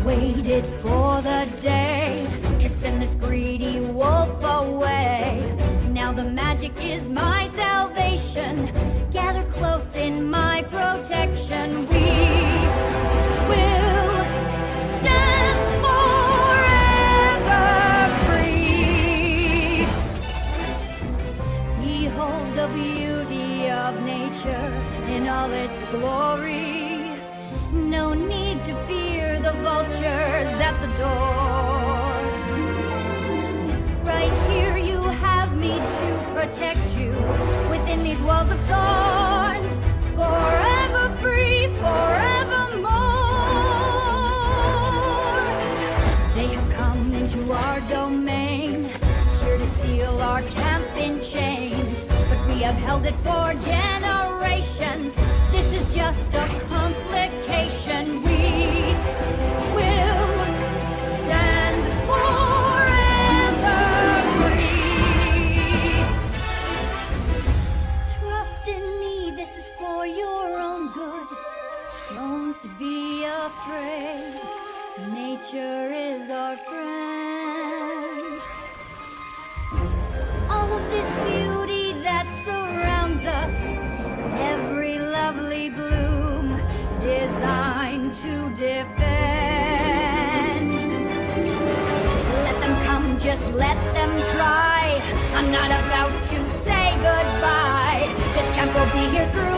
waited for the day to send this greedy wolf away. Now the magic is my salvation. Gather close in my protection. We will stand forever free. Behold the beauty of nature in all its glory. No need to fear the vultures at the door. Right here you have me to protect you within these walls of thorns. Forever free, forevermore. They have come into our domain, here to seal our camp in chains. But we have held it for generations. This is just a complication. We will stand forever free. Trust in me, this is for your own good. Don't be afraid, nature is our friend. All of this beauty that surrounds us, every lovely bloom designed to defend. Let them come, just let them try. I'm not about to say goodbye. This camp will be here through